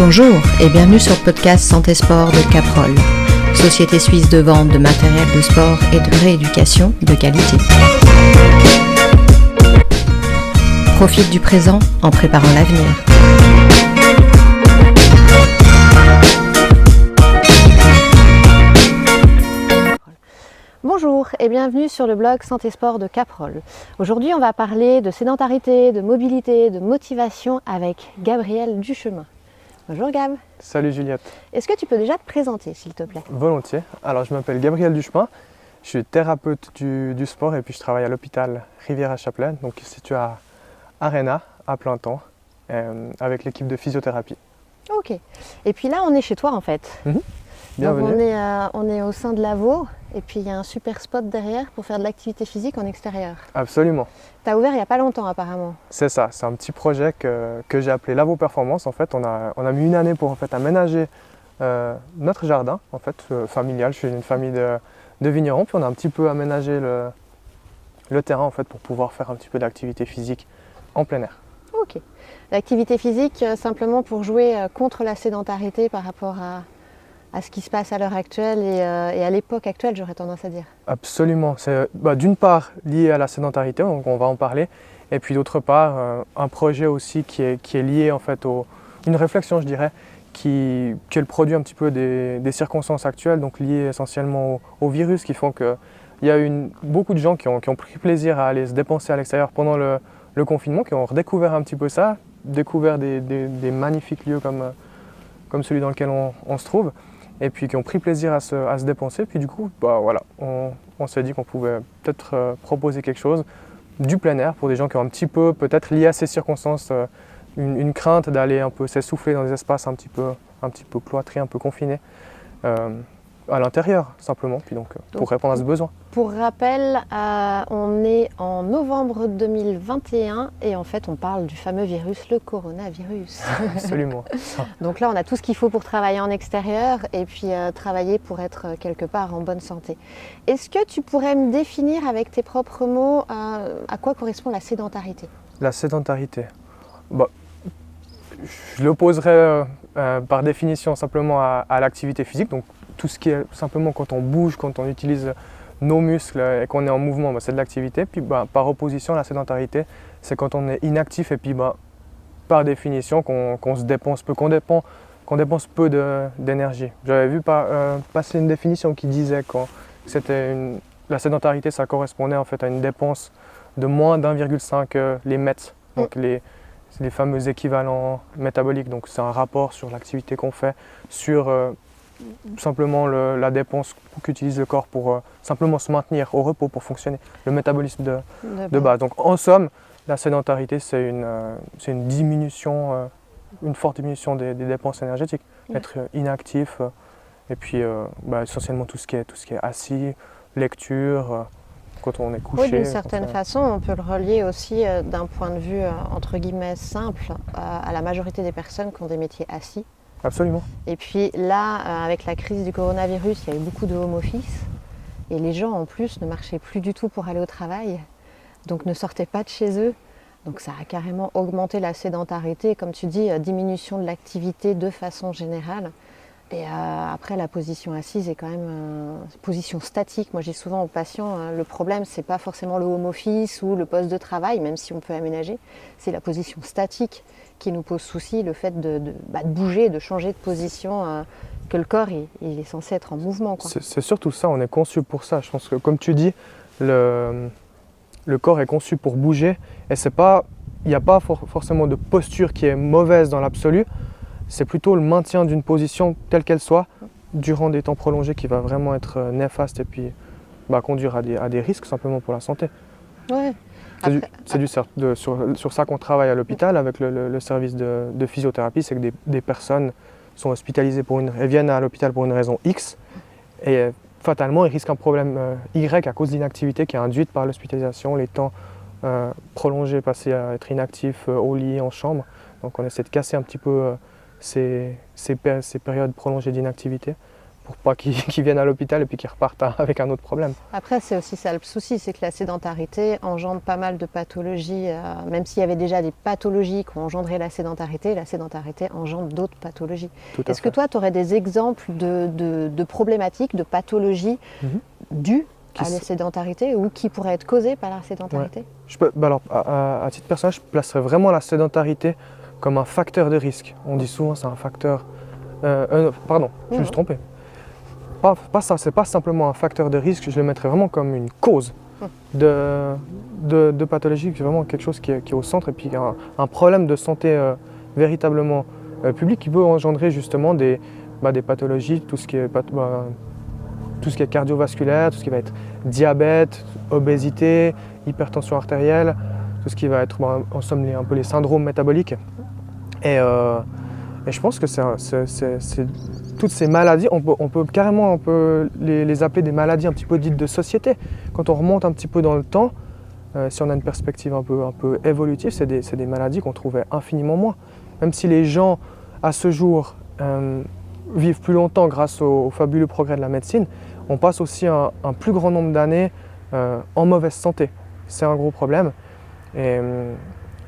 Bonjour et bienvenue sur le podcast Santé Sport de Caprol, société suisse de vente de matériel de sport et de rééducation de qualité. Profite du présent en préparant l'avenir. Bonjour et bienvenue sur le blog Santé Sport de Caprol. Aujourd'hui, on va parler de sédentarité, de mobilité, de motivation avec Gabriel Duchemin. Bonjour Gab. Salut Juliette. Est-ce que tu peux déjà te présenter s'il te plaît? Volontiers. Alors je m'appelle Gabriel Duchemin, je suis thérapeute du sport et puis je travaille à l'hôpital Rivière-à-Chapelain, donc situé à Arena, à plein temps, avec l'équipe de physiothérapie. Ok. Et puis là, on est chez toi en fait. Bienvenue. Donc on est au sein de l'AVO et puis il y a un super spot derrière pour faire de l'activité physique en extérieur. Absolument. Tu as ouvert il n'y a pas longtemps apparemment. C'est ça, c'est un petit projet que j'ai appelé l'AVO Performance. En fait, on a mis une année pour aménager notre jardin familial. Je suis d'une famille de vignerons, puis on a un petit peu aménagé le terrain en fait, pour pouvoir faire un petit peu d'activité physique en plein air. Ok. L'activité physique simplement pour jouer contre la sédentarité par rapport à ce qui se passe à l'heure actuelle et à l'époque actuelle, j'aurais tendance à dire. Absolument. C'est d'une part lié à la sédentarité, donc on va en parler, et puis d'autre part un projet aussi qui est lié en fait une réflexion je dirais, qui est le produit un petit peu des circonstances actuelles, donc liées essentiellement au virus, qui font qu'il y a beaucoup de gens qui ont pris plaisir à aller se dépenser à l'extérieur pendant le confinement, qui ont redécouvert un petit peu ça, découvert des magnifiques lieux comme celui dans lequel on se trouve, et puis qui ont pris plaisir à se dépenser. Puis du coup, on s'est dit qu'on pouvait peut-être proposer quelque chose du plein air pour des gens qui ont un petit peu, peut-être lié à ces circonstances, une crainte d'aller un peu s'essouffler dans des espaces un petit peu cloîtrés, un peu confinés, à l'intérieur simplement, puis donc pour répondre à ce besoin. Pour rappel, on est en novembre 2021 et en fait on parle du fameux virus, le coronavirus. Absolument. Donc là on a tout ce qu'il faut pour travailler en extérieur et puis travailler pour être quelque part en bonne santé. Est-ce que tu pourrais me définir avec tes propres mots à quoi correspond la sédentarité? La sédentarité, je l'opposerais par définition simplement à l'activité physique, donc tout ce qui est simplement quand on bouge, quand on utilise nos muscles et qu'on est en mouvement, c'est de l'activité. Puis par opposition, la sédentarité, c'est quand on est inactif et puis par définition qu'on se dépense peu, qu'on dépense peu d'énergie. J'avais vu passer une définition qui disait que la sédentarité, ça correspondait en fait à une dépense de moins d'1,5 les MET, donc c'est les fameux équivalents métaboliques. Donc c'est un rapport sur l'activité qu'on fait, sur simplement la dépense qu'utilise le corps pour simplement se maintenir au repos, pour fonctionner, le métabolisme de base. Donc en somme, la sédentarité, c'est une diminution, une forte diminution des dépenses énergétiques, être inactif, et puis essentiellement tout ce qui est assis, lecture, quand on est couché. Oui, d'une certaine façon, on peut le relier aussi d'un point de vue entre guillemets simple à la majorité des personnes qui ont des métiers assis. Absolument. Et puis là, avec la crise du coronavirus, il y a eu beaucoup de home office et les gens en plus ne marchaient plus du tout pour aller au travail, donc ne sortaient pas de chez eux. Donc ça a carrément augmenté la sédentarité, comme tu dis, diminution de l'activité de façon générale. Et après, la position assise est quand même une position statique. Moi, j'ai souvent aux patients, le problème, c'est pas forcément le home office ou le poste de travail, même si on peut aménager, c'est la position statique qui nous pose souci, le fait de bouger, de changer de position, que le corps il est censé être en mouvement. C'est surtout ça, on est conçu pour ça. Je pense que, comme tu dis, le corps est conçu pour bouger, et il n'y a pas forcément de posture qui est mauvaise dans l'absolu. C'est plutôt le maintien d'une position telle qu'elle soit durant des temps prolongés qui va vraiment être néfaste et puis conduire à des risques simplement pour la santé. Ouais. C'est sur ça qu'on travaille à l'hôpital avec le service de physiothérapie, c'est que des personnes sont hospitalisées elles viennent à l'hôpital pour une raison X et fatalement ils risquent un problème Y à cause d'inactivité qui est induite par l'hospitalisation, les temps prolongés passés à être inactif au lit, en chambre. Donc on essaie de casser un petit peu ces périodes prolongées d'inactivité pour pas qu'ils viennent à l'hôpital et puis qu'ils repartent avec un autre problème. Après, c'est aussi ça le souci, c'est que la sédentarité engendre pas mal de pathologies. Même s'il y avait déjà des pathologies qui ont engendré la sédentarité engendre d'autres pathologies. Est-ce que toi, tu aurais des exemples de problématiques, de pathologies dues à la sédentarité ou qui pourraient être causées par la sédentarité? Alors, à titre personnel, je placerais vraiment la sédentarité comme un facteur de risque. On dit souvent c'est un facteur... pardon, je me suis trompé. Pas ça, c'est pas simplement un facteur de risque, je le mettrais vraiment comme une cause de pathologie, c'est vraiment quelque chose qui est au centre et puis un problème de santé véritablement public qui peut engendrer justement des pathologies, tout ce qui est cardiovasculaire, tout ce qui va être diabète, obésité, hypertension artérielle, tout ce qui va être en somme un peu les syndromes métaboliques. Et je pense que c'est toutes ces maladies, on peut carrément les appeler des maladies un petit peu dites de société. Quand on remonte un petit peu dans le temps, si on a une perspective un peu évolutive, c'est des maladies qu'on trouvait infiniment moins. Même si les gens, à ce jour, vivent plus longtemps grâce au fabuleux progrès de la médecine, on passe aussi un plus grand nombre d'années en mauvaise santé. C'est un gros problème.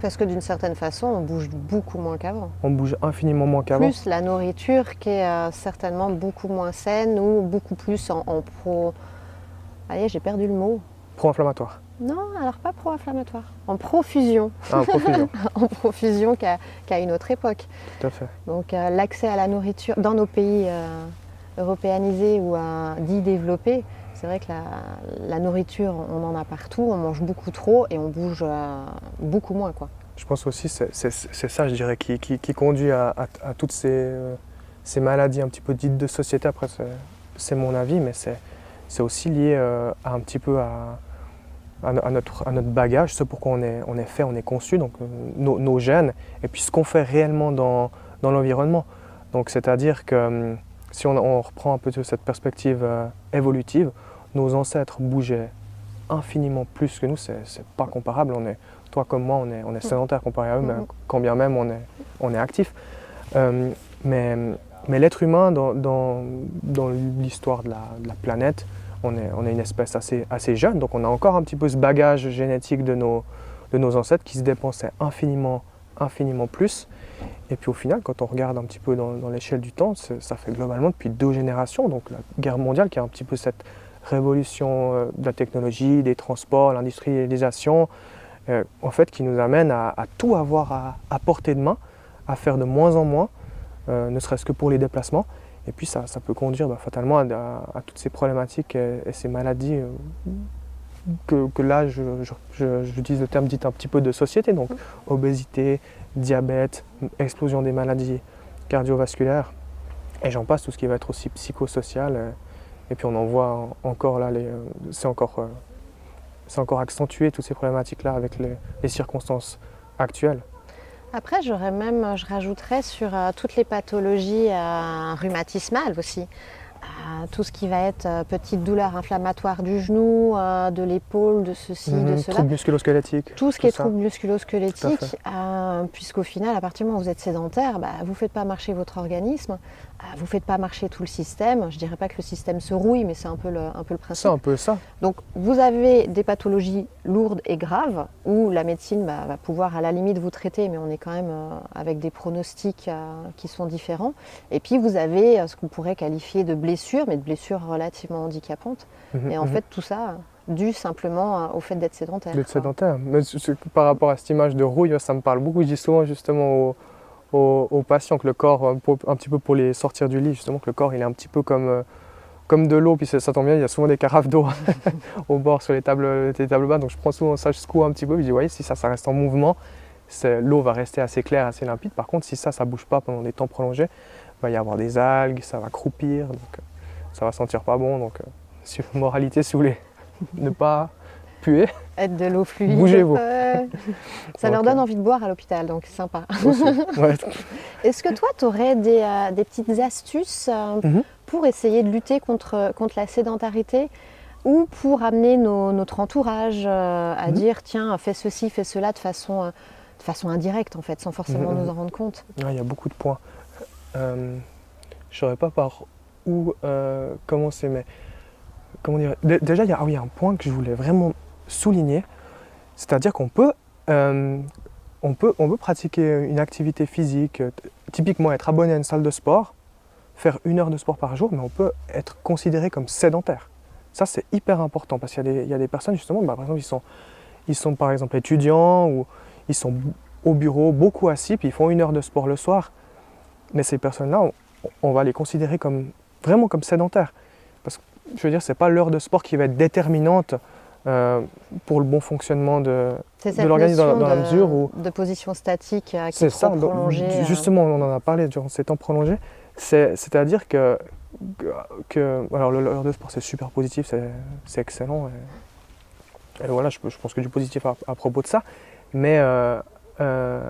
Parce que d'une certaine façon, on bouge beaucoup moins qu'avant. On bouge infiniment moins qu'avant. Plus la nourriture qui est certainement beaucoup moins saine ou beaucoup plus en pro... Allez, j'ai perdu le mot. Pro-inflammatoire. Non, alors pas pro-inflammatoire. En profusion. Ah, en profusion. En profusion qu'à une autre époque. Tout à fait. Donc l'accès à la nourriture dans nos pays européanisés ou dits développés, c'est vrai que la nourriture, on en a partout, on mange beaucoup trop et on bouge beaucoup moins, quoi. Je pense aussi que c'est ça, je dirais, qui conduit à toutes ces maladies un petit peu dites de société. Après, c'est mon avis, mais c'est aussi lié un petit peu à notre bagage, ce pourquoi on est fait, on est conçu, donc nos gènes, et puis ce qu'on fait réellement dans l'environnement. Donc c'est-à-dire que si on reprend un peu cette perspective évolutive, nos ancêtres bougeaient infiniment plus que nous, c'est pas comparable. Toi comme moi, on est sédentaire comparé à eux, mais quand bien même on est actif. Mais l'être humain, dans l'histoire de la planète, on est une espèce assez jeune, donc on a encore un petit peu ce bagage génétique de nos ancêtres qui se dépensaient infiniment plus. Et puis au final, quand on regarde un petit peu dans l'échelle du temps, ça fait globalement depuis 2 générations, donc la guerre mondiale qui a un petit peu cette révolution de la technologie, des transports, l'industrialisation, en fait qui nous amène à tout avoir à portée de main, à faire de moins en moins, ne serait-ce que pour les déplacements. Et puis ça peut conduire fatalement à toutes ces problématiques et ces maladies que là, j'utilise le terme dit un petit peu de société, donc obésité, diabète, explosion des maladies cardiovasculaires, et j'en passe, tout ce qui va être aussi psychosocial. Et puis on en voit encore là, c'est encore accentué toutes ces problématiques-là avec les circonstances actuelles. Après, je rajouterais sur toutes les pathologies rhumatismales aussi. Tout ce qui va être petite douleur inflammatoire du genou, de l'épaule, de ceci, de cela. Troubles musculo-squelettiques. Tout ce qui est troubles musculo-squelettiques, puisqu'au final, à partir du moment où vous êtes sédentaire, vous ne faites pas marcher votre organisme, vous ne faites pas marcher tout le système. Je ne dirais pas que le système se rouille, mais c'est un peu le principe. C'est un peu ça. Donc vous avez des pathologies lourdes et graves, où la médecine va pouvoir à la limite vous traiter, mais on est quand même avec des pronostics qui sont différents. Et puis vous avez ce qu'on pourrait qualifier de blessures, mais de blessures relativement handicapantes. Et en fait, tout ça dû simplement au fait d'être sédentaire. D'être sédentaire. Mais par rapport à cette image de rouille, ça me parle beaucoup. Je dis souvent justement aux patients que le corps, un petit peu pour les sortir du lit, justement que le corps il est un petit peu comme de l'eau, puis ça tombe bien, il y a souvent des carafes d'eau au bord sur les tables bas, donc je prends souvent ça, je secoue un petit peu, puis je dis, voyez, si ça reste en mouvement, l'eau va rester assez claire, assez limpide. Par contre, si ça ne bouge pas pendant des temps prolongés, il va y avoir des algues, ça va croupir, donc ça va sentir pas bon. Donc, moralité, si vous voulez ne pas puer, être de l'eau fluide. Bougez-vous. Ça leur donne envie de boire à l'hôpital, donc c'est sympa. Ouais. Est-ce que toi, tu aurais des petites astuces pour essayer de lutter contre la sédentarité ou pour amener notre entourage à dire tiens, fais ceci, fais cela de façon indirecte en fait, sans forcément nous en rendre compte? Ouais, il y a beaucoup de points. Je ne saurais pas par où commencer. Mais comment dire, déjà, il y a un point que je voulais vraiment souligner, c'est-à-dire qu'on peut, on peut pratiquer une activité physique, typiquement être abonné à une salle de sport, faire 1 heure de sport par jour, mais on peut être considéré comme sédentaire. Ça, c'est hyper important parce qu'il y a des personnes, justement, par exemple, ils sont par exemple étudiants ou ils sont au bureau, beaucoup assis, puis ils font 1 heure de sport le soir. Mais ces personnes-là, on va les considérer vraiment comme sédentaires. Parce que, je veux dire, c'est pas l'heure de sport qui va être déterminante pour le bon fonctionnement de l'organisme dans la mesure où... de position statique qui C'est est ça, trop prolongée. justement, on en a parlé durant ces temps prolongés. C'est-à-dire que alors l'heure de sport, c'est super positif, c'est excellent. Et voilà, je pense que du positif à propos de ça. Mais ça ne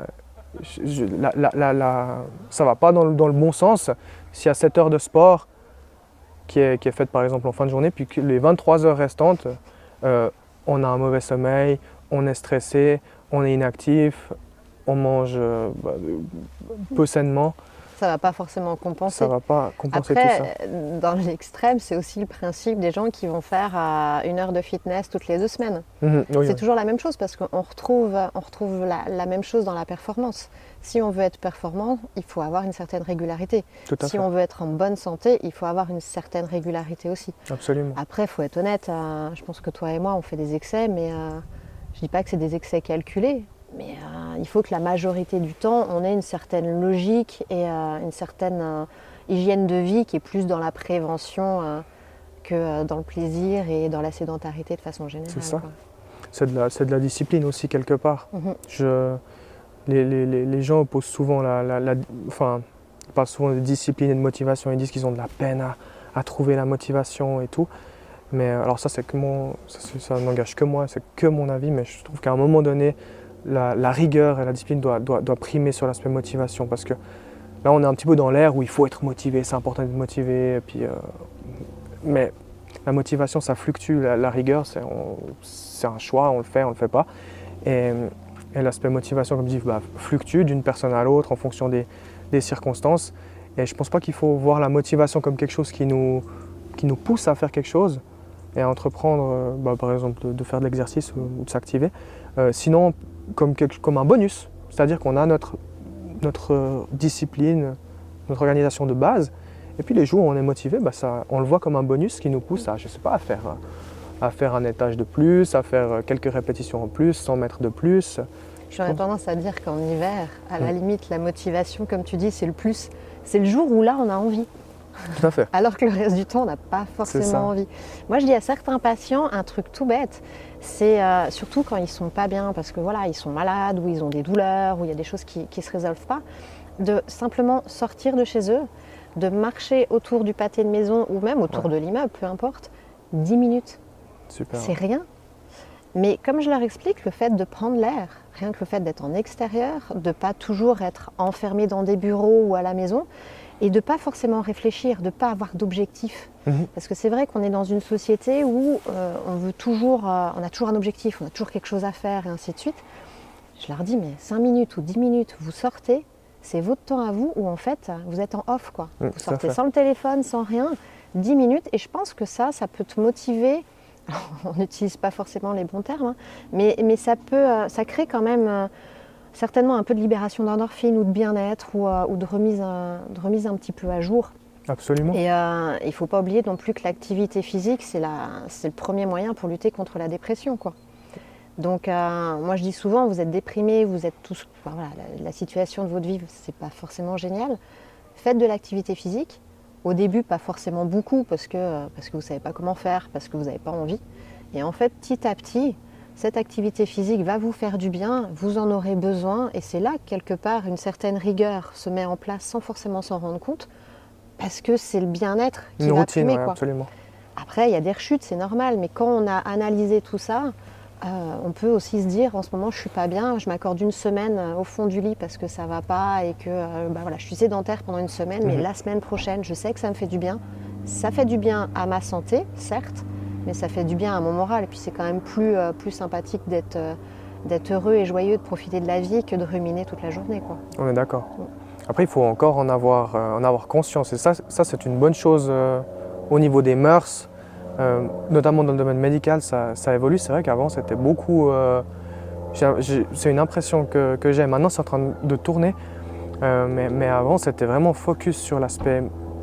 va pas dans le bon sens s'il y a cette heure de sport qui est faite par exemple en fin de journée, puis que les 23 heures restantes, on a un mauvais sommeil, on est stressé, on est inactif, on mange peu sainement. Ça ne va pas forcément compenser. Ça ne va pas compenser Après, tout ça. dans l'extrême, c'est aussi le principe des gens qui vont faire 1 heure de fitness toutes les 2 semaines. Oui, C'est toujours la même chose parce qu'on retrouve la même chose dans la performance. Si on veut être performant, il faut avoir une certaine régularité. Si on veut être en bonne santé, il faut avoir une certaine régularité aussi. Absolument. Après, il faut être honnête, je pense que toi et moi, on fait des excès, mais je ne dis pas que c'est des excès calculés. Mais il faut que la majorité du temps, on ait une certaine logique et une certaine hygiène de vie qui est plus dans la prévention que dans le plaisir et dans la sédentarité de façon générale. C'est ça. Quoi. C'est de la discipline aussi quelque part. Les gens opposent souvent enfin, ils parlent souvent de discipline et de motivation. Ils disent qu'ils ont de la peine à trouver la motivation et tout. Mais alors ça n'engage que moi, c'est que mon avis. Mais je trouve qu'à un moment donné, la rigueur et la discipline doit primer sur l'aspect motivation, parce que là on est un petit peu dans l'ère où il faut être motivé, c'est important d'être motivé, mais la motivation ça fluctue, la rigueur c'est un choix, on le fait pas, et l'aspect motivation comme je dis fluctue d'une personne à l'autre en fonction des circonstances, et je pense pas qu'il faut voir la motivation comme quelque chose qui nous pousse à faire quelque chose et à entreprendre, par exemple de faire de l'exercice ou de s'activer, sinon comme un bonus, c'est-à-dire qu'on a notre discipline, notre organisation de base, et puis les jours où on est motivé, on le voit comme un bonus qui nous pousse à, je sais pas, à faire un étage de plus, à faire quelques répétitions en plus, 100 mètres de plus. J'aurais tendance à dire qu'en hiver, à la limite, la motivation, comme tu dis, c'est le plus. C'est le jour où là, on a envie. Tout à fait. Alors que le reste du temps, on n'a pas forcément envie. Moi, je dis à certains patients un truc tout bête, c'est surtout quand ils ne sont pas bien, parce que voilà, ils sont malades, ou ils ont des douleurs, ou il y a des choses qui ne se résolvent pas, de simplement sortir de chez eux, de marcher autour du pâté de maison, ou même autour de l'immeuble, peu importe, 10 minutes. Super. C'est rien. Mais comme je leur explique, le fait de prendre l'air, rien que le fait d'être en extérieur, de ne pas toujours être enfermé dans des bureaux ou à la maison, et de ne pas forcément réfléchir, de ne pas avoir d'objectif. Parce que c'est vrai qu'on est dans une société où on a toujours un objectif, on a toujours quelque chose à faire et ainsi de suite. Je leur dis, mais 5 minutes ou 10 minutes, vous sortez, c'est votre temps à vous où en fait vous êtes en off. Quoi. Vous sortez sans le téléphone, sans rien, 10 minutes, et je pense que ça peut te motiver. On n'utilise pas forcément les bons termes, hein, mais ça crée quand même certainement un peu de libération d'endorphine ou de bien-être ou de remise un petit peu à jour. Absolument. Et il ne faut pas oublier non plus que l'activité physique, c'est le premier moyen pour lutter contre la dépression, quoi. Donc moi je dis souvent, vous êtes déprimés, vous êtes tous, voilà, la situation de votre vie, c'est pas forcément génial. Faites de l'activité physique. Au début, pas forcément beaucoup parce que vous ne savez pas comment faire, parce que vous n'avez pas envie. Et en fait, petit à petit, cette activité physique va vous faire du bien, vous en aurez besoin, et c'est là que quelque part une certaine rigueur se met en place sans forcément s'en rendre compte, parce que c'est le bien-être qui va primer, quoi. Absolument. Après, il y a des rechutes, c'est normal, mais quand on a analysé tout ça, on peut aussi se dire, en ce moment je suis pas bien, je m'accorde 1 semaine au fond du lit parce que ça va pas et que voilà, je suis sédentaire pendant 1 semaine, mais la semaine prochaine, je sais que ça me fait du bien. Ça fait du bien à ma santé, certes, mais ça fait du bien à mon moral. Et puis c'est quand même plus sympathique d'être heureux et joyeux, de profiter de la vie que de ruminer toute la journée, quoi. On est d'accord. Après, il faut encore en avoir conscience. Et ça c'est une bonne chose au niveau des mœurs, notamment dans le domaine médical, ça évolue. C'est vrai qu'avant, c'était beaucoup... c'est une impression que j'ai. Maintenant, c'est en train de tourner. Mais avant, c'était vraiment focus sur l'aspect...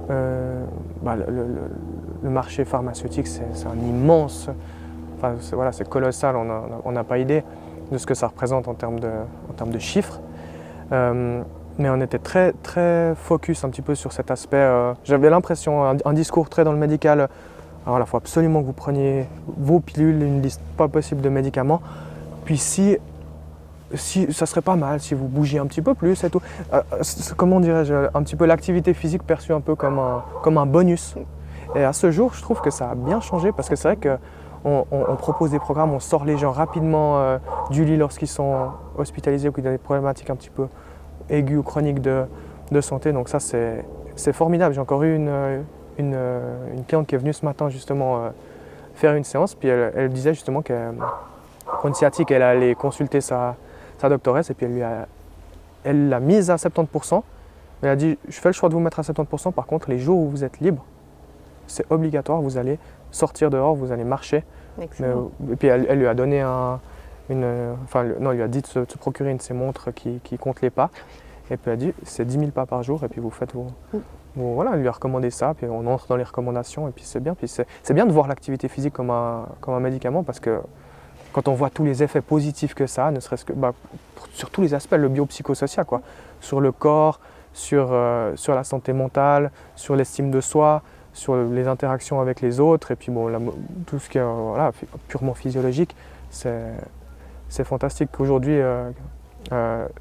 le marché pharmaceutique, c'est un immense... Enfin, c'est colossal, on n'a pas idée de ce que ça représente en termes de chiffres. Mais on était très, très focus un petit peu sur cet aspect. J'avais l'impression, un discours très dans le médical, alors il faut absolument que vous preniez vos pilules, une liste pas possible de médicaments. Puis si ça serait pas mal si vous bougiez un petit peu plus et tout. Comment dirais-je, un petit peu l'activité physique perçue un peu comme un bonus. Et à ce jour, je trouve que ça a bien changé parce que c'est vrai qu'on propose des programmes, on sort les gens rapidement du lit lorsqu'ils sont hospitalisés ou qu'ils ont des problématiques un petit peu aiguës ou chroniques de santé. Donc ça, c'est formidable. J'ai encore eu une cliente qui est venue ce matin justement faire une séance, puis elle disait justement pour une sciatique, elle allait consulter sa doctoresse et puis elle l'a mise à 70%. Elle a dit, je fais le choix de vous mettre à 70%, par contre les jours où vous êtes libre, c'est obligatoire, vous allez sortir dehors, vous allez marcher. Et puis elle lui a donné elle lui a dit de se procurer une de ces montres qui compte les pas. Et puis elle a dit, c'est 10 000 pas par jour et puis vous faites voilà, elle lui a recommandé ça, puis on entre dans les recommandations et puis c'est bien. Puis c'est bien de voir l'activité physique comme un médicament parce que quand on voit tous les effets positifs que ça a, ne serait-ce que sur tous les aspects, le biopsychosocial, quoi, sur le corps, sur la santé mentale, sur l'estime de soi, sur les interactions avec les autres, et puis tout ce qui est purement physiologique, c'est fantastique qu'aujourd'hui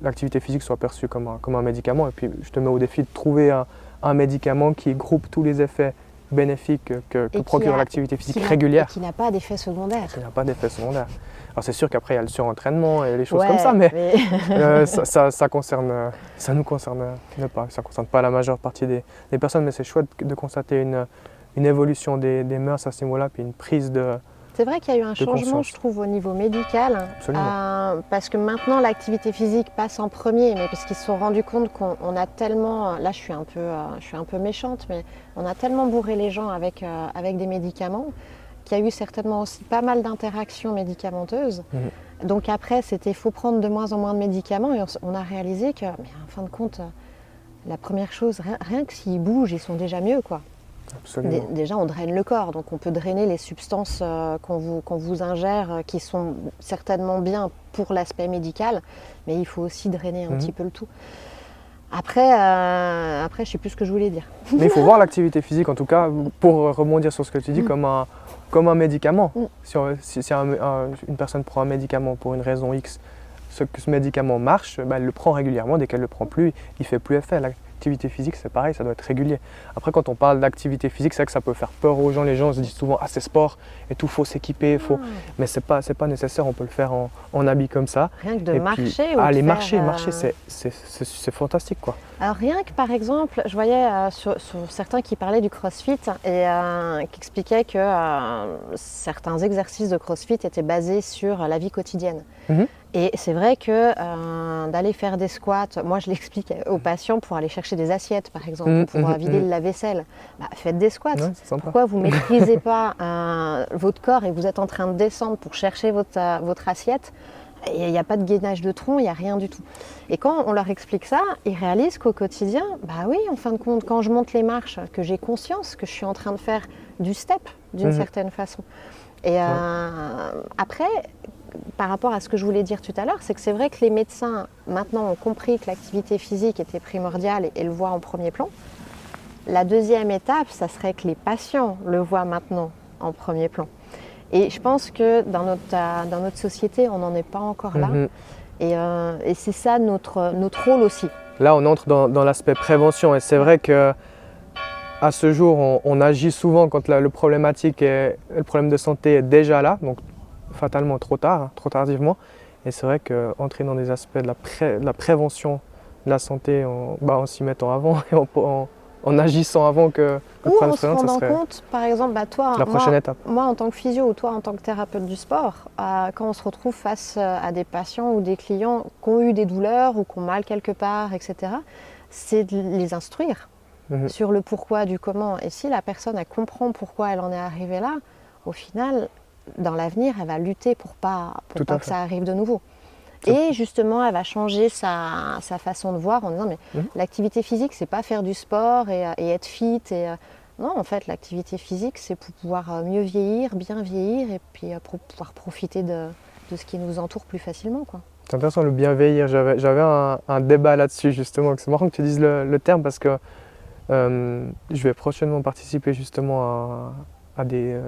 l'activité physique soit perçue comme un médicament. Et puis je te mets au défi de trouver un médicament qui groupe tous les effets bénéfiques que procure l'activité physique régulière. Et qui n'a pas d'effet secondaire. Qui n'a pas d'effet secondaire. Alors c'est sûr qu'après il y a le surentraînement et les choses comme ça, mais ça nous concerne pas. Ça ne concerne pas la majeure partie des personnes, mais c'est chouette de constater une évolution des mœurs à ce niveau-là, puis une prise de... C'est vrai qu'il y a eu un changement, je trouve, au niveau médical, parce que maintenant l'activité physique passe en premier, mais parce qu'ils se sont rendus compte qu'on a tellement, là je suis un peu méchante, mais on a tellement bourré les gens avec des médicaments qu'il y a eu certainement aussi pas mal d'interactions médicamenteuses. Donc après, il faut prendre de moins en moins de médicaments et on a réalisé que, mais en fin de compte, la première chose, rien que s'ils bougent, ils sont déjà mieux, quoi. Déjà, on draine le corps, donc on peut drainer les substances qu'on vous ingère, qui sont certainement bien pour l'aspect médical, mais il faut aussi drainer un petit peu le tout. Après, je ne sais plus ce que je voulais dire. Mais il faut voir l'activité physique, en tout cas, pour rebondir sur ce que tu dis, comme un médicament. Si une personne prend un médicament pour une raison X, ce médicament marche, elle le prend régulièrement. Dès qu'elle ne le prend plus, il ne fait plus effet. L'activité physique, c'est pareil, ça doit être régulier. Après, quand on parle d'activité physique, c'est vrai que ça peut faire peur aux gens. Les gens se disent souvent, c'est sport et tout, faut s'équiper, mais c'est pas nécessaire, on peut le faire en habit comme ça. Rien que de marcher. Marcher, c'est fantastique, quoi. Alors rien que par exemple, je voyais sur certains qui parlaient du crossfit et qui expliquaient que certains exercices de crossfit étaient basés sur la vie quotidienne. Et c'est vrai que d'aller faire des squats, moi je l'explique aux patients pour aller chercher des assiettes par exemple, pour vider le lave-vaisselle, faites des squats. Pourquoi vous ne maîtrisez pas votre corps et vous êtes en train de descendre pour chercher votre assiette? Il n'y a pas de gainage de tronc, il n'y a rien du tout. Et quand on leur explique ça, ils réalisent qu'au quotidien, oui, en fin de compte, quand je monte les marches, que j'ai conscience que je suis en train de faire du step d'une certaine façon. Et après, par rapport à ce que je voulais dire tout à l'heure, c'est que c'est vrai que les médecins maintenant ont compris que l'activité physique était primordiale et le voient en premier plan. La deuxième étape, ça serait que les patients le voient maintenant en premier plan. Et je pense que dans notre société, on n'en est pas encore là. Et c'est ça notre rôle aussi. Là, on entre dans l'aspect prévention. Et c'est vrai qu'à ce jour, on agit souvent quand le problème de santé est déjà là. Donc fatalement trop tard, trop tardivement. Et c'est vrai qu'entrer dans des aspects de la prévention de la santé en s'y mettant avant et en agissant avant que le problème se présente, ça serait compte, par exemple, toi, la prochaine étape. Moi en tant que physio ou toi en tant que thérapeute du sport, quand on se retrouve face à des patients ou des clients qui ont eu des douleurs ou qui ont mal quelque part, etc., c'est de les instruire sur le pourquoi du comment. Et si la personne elle comprend pourquoi elle en est arrivée là, au final, dans l'avenir, elle va lutter pour pas que ça arrive de nouveau. Et justement, elle va changer sa façon de voir en disant mais l'activité physique, c'est pas faire du sport et être fit. Non, en fait, l'activité physique, c'est pour pouvoir mieux vieillir, bien vieillir et puis pour pouvoir profiter de ce qui nous entoure plus facilement, quoi. C'est intéressant le bien vieillir. J'avais un débat là-dessus justement. C'est marrant que tu dises le terme parce que je vais prochainement participer justement à des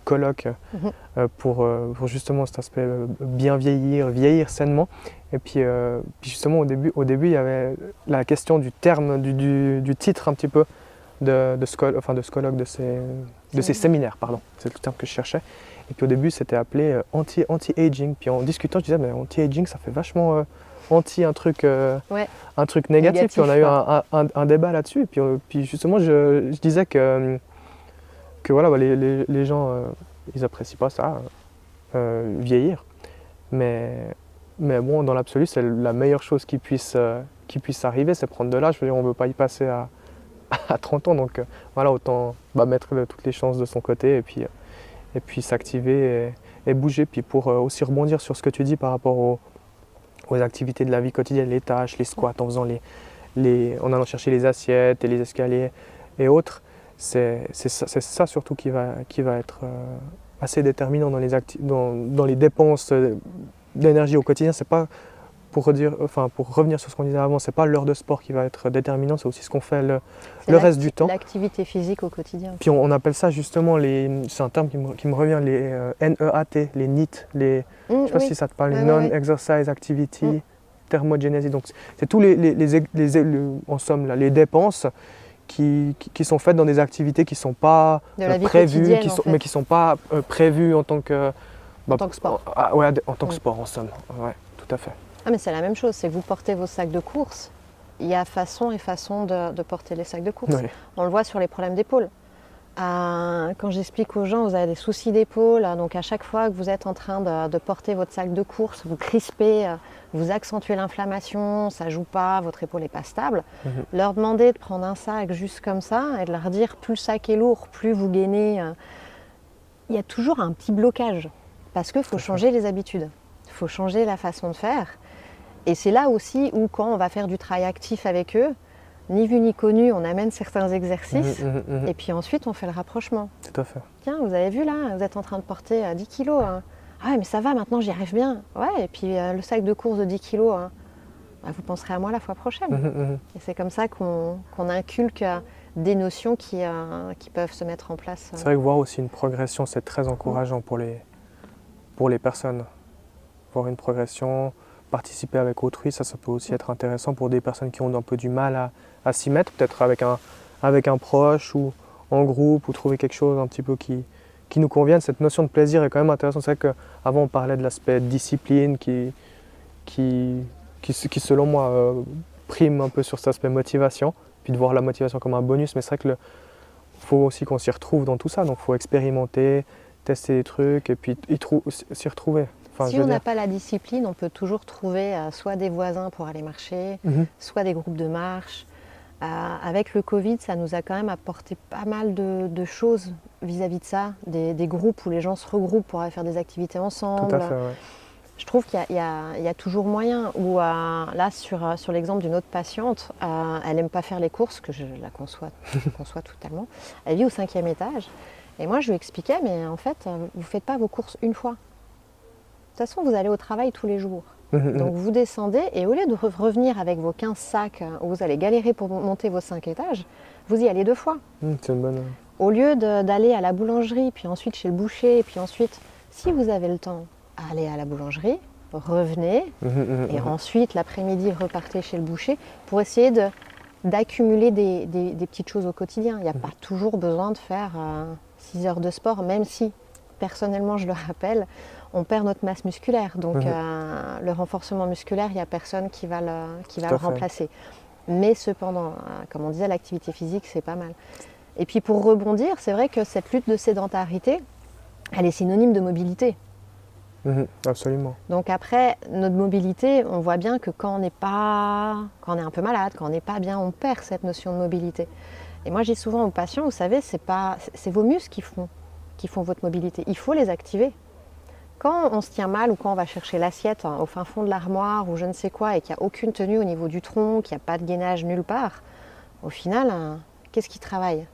colloques pour justement cet aspect bien vieillir sainement. Et puis justement au début il y avait la question du terme, du titre un petit peu de ce colloque, de ces séminaires, pardon, c'est le terme que je cherchais. Et puis au début c'était appelé anti-aging. Puis en discutant je disais mais anti-aging ça fait vachement anti un truc négatif. Puis on a eu un débat là-dessus. Et puis justement je disais que voilà, les gens ils apprécient pas ça, vieillir. Mais bon, dans l'absolu c'est la meilleure chose qui puisse arriver, c'est prendre de l'âge. Je veux dire, on ne veut pas y passer à 30 ans. Donc voilà, autant mettre toutes les chances de son côté et puis s'activer et bouger. Puis pour aussi rebondir sur ce que tu dis par rapport aux activités de la vie quotidienne, les tâches, les squats, en faisant en allant chercher les assiettes et les escaliers et autres, c'est ça surtout qui va être assez déterminant dans les dépenses d'énergie au quotidien. C'est pas, pour revenir sur ce qu'on disait avant, c'est pas l'heure de sport qui va être déterminante, c'est aussi ce qu'on fait le reste du temps. L'activité physique au quotidien. Puis on appelle ça justement, c'est un terme qui me revient, les NEAT, les NEAT, je ne sais pas si ça te parle, Non-Exercise Activity Thermogenesis. Donc c'est tous en somme là, les dépenses qui sont faites dans des activités qui ne sont pas prévues, mais qui ne sont pas prévues en tant que sport. En tant que sport, en somme. Ouais, tout à fait. Ah, mais c'est la même chose, c'est que vous portez vos sacs de course. Il y a façon de porter les sacs de course. Oui. On le voit sur les problèmes d'épaule. Quand j'explique aux gens, vous avez des soucis d'épaule, donc à chaque fois que vous êtes en train de porter votre sac de course, vous crispez, vous accentuez l'inflammation, ça ne joue pas, votre épaule n'est pas stable. Leur demander de prendre un sac juste comme ça et de leur dire plus le sac est lourd, plus vous gainez. Il y a toujours un petit blocage parce qu'il faut changer les habitudes, il faut changer la façon de faire. Et c'est là aussi où quand on va faire du travail actif avec eux, ni vu ni connu, on amène certains exercices et puis ensuite on fait le rapprochement. Tout à fait. Tiens, vous avez vu là, vous êtes en train de porter 10 kilos. Hein. Ah ouais, mais ça va, maintenant j'y arrive bien. Ouais, et puis le sac de course de 10 kilos, hein, vous penserez à moi la fois prochaine. Et c'est comme ça qu'on inculque des notions qui peuvent se mettre en place. C'est vrai que voir aussi une progression, c'est très encourageant pour les personnes. Voir une progression, participer avec autrui, ça peut aussi être intéressant pour des personnes qui ont un peu du mal à s'y mettre, peut-être avec un proche ou en groupe, ou trouver quelque chose un petit peu qui nous convienne. Cette notion de plaisir est quand même intéressante. C'est vrai qu'avant on parlait de l'aspect discipline qui selon moi prime un peu sur cet aspect motivation, puis de voir la motivation comme un bonus, mais c'est vrai qu'il faut aussi qu'on s'y retrouve dans tout ça, donc il faut expérimenter, tester des trucs et puis s'y retrouver. Si on n'a pas la discipline, on peut toujours trouver soit des voisins pour aller marcher, soit des groupes de marche. Avec le Covid, ça nous a quand même apporté pas mal de choses vis-à-vis de ça, des groupes où les gens se regroupent pour aller faire des activités ensemble. Tout à fait, ouais. Je trouve qu'il y a toujours moyen. Ou là, sur l'exemple d'une autre patiente, elle n'aime pas faire les courses, que je la conçois totalement. Elle vit au 5e étage. Et moi, je lui expliquais, mais en fait, vous ne faites pas vos courses une fois. De toute façon, vous allez au travail tous les jours. Donc vous descendez et au lieu de revenir avec vos 15 sacs où vous allez galérer pour monter vos 5 étages, vous y allez 2 fois. C'est une bonne... Au lieu d'aller à la boulangerie, puis ensuite chez le boucher, et puis ensuite, si vous avez le temps, allez à la boulangerie, revenez, et ensuite l'après-midi repartez chez le boucher pour essayer d'accumuler des petites choses au quotidien. Il n'y a pas toujours besoin de faire 6 heures de sport, même si, personnellement, je le rappelle, on perd notre masse musculaire. Donc le renforcement musculaire, il n'y a personne qui va le remplacer. Mais cependant, comme on disait, l'activité physique, c'est pas mal. Et puis pour rebondir, c'est vrai que cette lutte de sédentarité, elle est synonyme de mobilité. Absolument. Donc après, notre mobilité, on voit bien que quand on est un peu malade, quand on n'est pas bien, on perd cette notion de mobilité. Et moi, je dis souvent aux patients, vous savez, c'est vos muscles qui font votre mobilité. Il faut les activer. Quand on se tient mal ou quand on va chercher l'assiette au fin fond de l'armoire ou je ne sais quoi et qu'il n'y a aucune tenue au niveau du tronc, qu'il n'y a pas de gainage nulle part, au final, qu'est-ce qui travaille?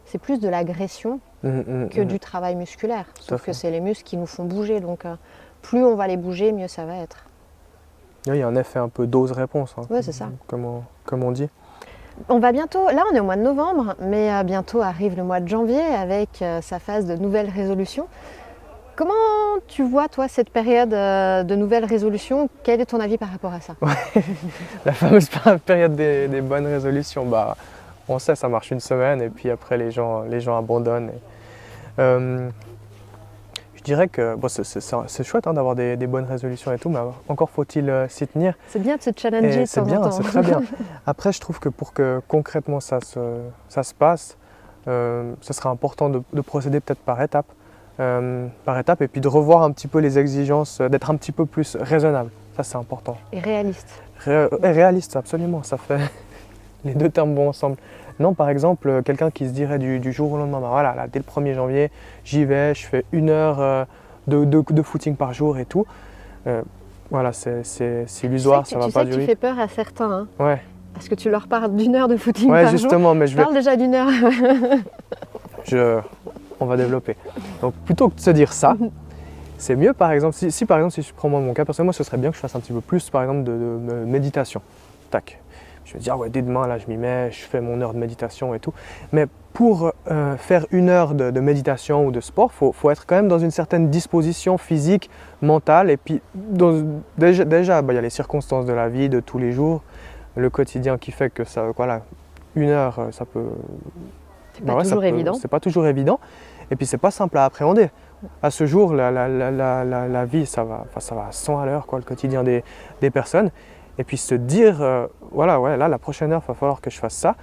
C'est plus de l'agression que du travail musculaire. Sauf que c'est les muscles qui nous font bouger. Donc plus on va les bouger, mieux ça va être. Il y a un effet un peu dose-réponse, hein, Oui, c'est ça. Comme on dit. On va bientôt, là on est au mois de novembre, mais bientôt arrive le mois de janvier avec sa phase de nouvelles résolutions. Comment tu vois, toi, cette période de nouvelles résolutions? Quel est ton avis par rapport à ça? La fameuse période des bonnes résolutions, on sait, ça marche une semaine et puis après les gens abandonnent. Je dirais que c'est chouette d'avoir des bonnes résolutions et tout, mais encore faut-il s'y tenir. C'est bien de se challenger de temps en temps. C'est très bien. Après, je trouve que pour que concrètement ça se passe, ce sera important de procéder peut-être par étapes. Et puis de revoir un petit peu les exigences, d'être un petit peu plus raisonnable. Ça, c'est important. Et réaliste. Réaliste, absolument. Ça fait les deux termes vont ensemble. Non, par exemple, quelqu'un qui se dirait du jour au lendemain, voilà, là, dès le 1er janvier, j'y vais, je fais 1 heure de footing par jour et tout. Voilà, c'est illusoire, ça va pas durer. Tu fais peur à certains. Hein. Ouais. Parce que tu leur parles d'1 heure de footing par justement, jour. Mais je parle déjà d'1 heure. On va développer. Donc plutôt que de se dire ça, c'est mieux par exemple, si par exemple si je prends moi mon cas personnellement, ce serait bien que je fasse un petit peu plus par exemple de méditation. Tac. Je vais dire ouais, dès demain là je m'y mets, je fais mon heure de méditation et tout. Mais pour faire 1 heure de méditation ou de sport, faut être quand même dans une certaine disposition physique, mentale. Et puis déjà il y a les circonstances de la vie de tous les jours, le quotidien qui fait que ça, voilà, 1 heure ça peut. C'est pas toujours évident. Et puis c'est pas simple à appréhender. À ce jour, la vie, ça va à 100 à l'heure, le quotidien des personnes. Et puis se dire, là, la prochaine heure, il va falloir que je fasse ça.